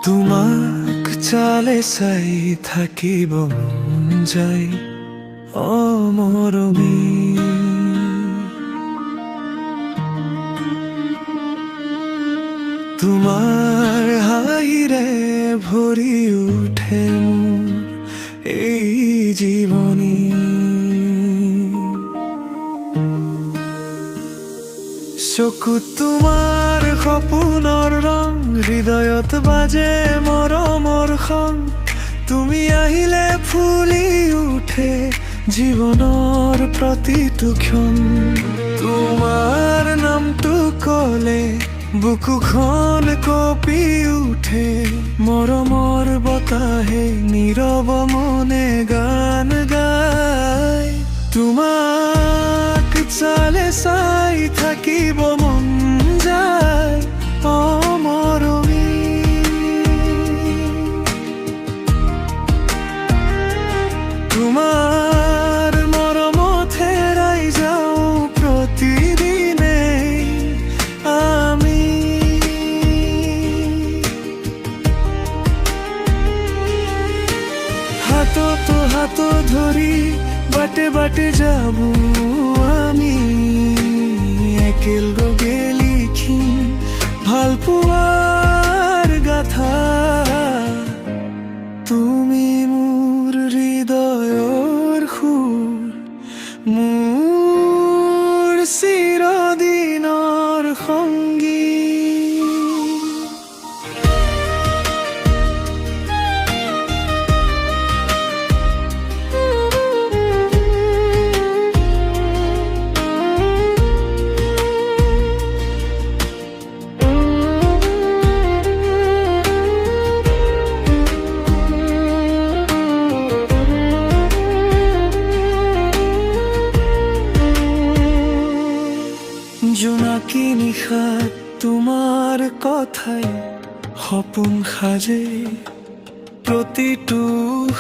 তোমাক চালে চাই থাকিব মন যায় অমৰমী। তোমাৰ হাঁহিৰে ভৰি উঠে মোৰ এই জীৱনী। চকুত তোমাৰ সপোনৰ ৰং, হৃদয়ত বাজে মৰমৰ খং। তুমি আহিলে ফুলি উঠে জীৱনৰ প্ৰতিটো ক্ষণ। তোমাৰ নামটো ক'লে বুকুখন কঁপি উঠে, মৰমৰ বতাহে নীৰৱ মনে গান গায়। তোমাক চালে চাই থাকিব মন যায় অমৰমী। তোমাৰ মৰমত হেৰাই যাওঁ প্ৰতিদিনে আমি। হাতত হাত ধৰি বাটে বাটে যাব আমি, একেলগে লিখিম ভাল পোৱাৰ গাথা। তুমি মোৰ হৃদয়ৰ সুৰ, মোৰ চিৰদিনৰ সংগী। জোনাকী নিশাত তোমাৰ কথাই সপোন সাজে, প্ৰতিটো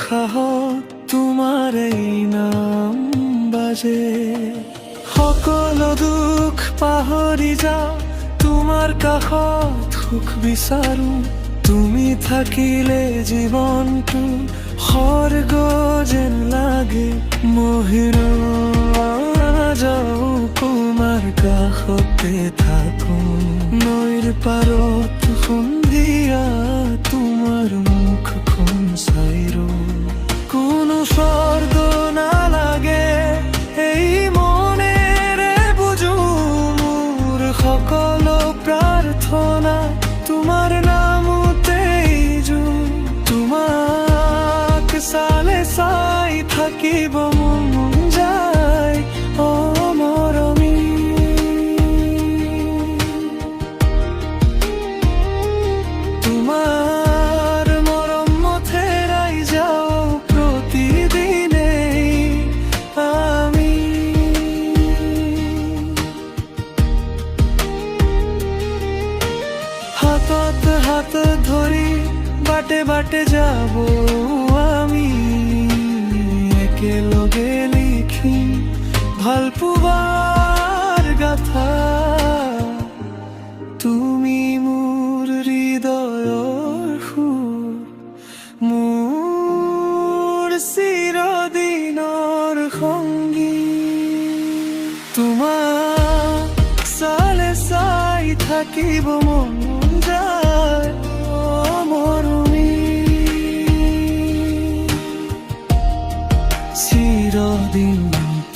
সাহত তোমাৰেই নাম বাজে। সকলো দুখ পাহৰি যাওঁ তোমাৰ কাষত সুখ বিচাৰো। তুমি থাকিলে জীৱনটো স্বৰ্গ যেন লাগে। মহিৰ যাওঁ তোমাৰ কাষতে থাকো, নৈৰ পাৰত সন্ধিয়া তোমাৰ মুখখন চাই ৰওঁ। কোনো স্বৰ্গ নালাগে এই মনেৰে বুজো, মোৰ সকলো প্ৰাৰ্থনা তোমাৰ নামতেই জো। তোমাক চালে চাই থাকিব মন যায় অমৰমী। তোমাৰ মৰমত হেৰাই যাওঁ প্ৰতিদিনে আমি। হাতত হাত ধৰি বাটে বাটে যাব আমি, একেলগে লিখিম ভাল পোৱাৰ গাথা। তুমি মোৰ হৃদয়ৰ সুৰ, মোৰ চিৰদিনৰ সংগী। তোমাক চালে চাই থাকিব মন যায় অমৰমী। চিৰদিন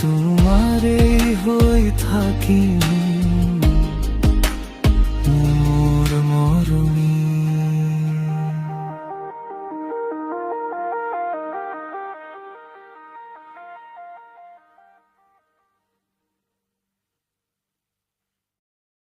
তোমাৰে হৈ থাকিম।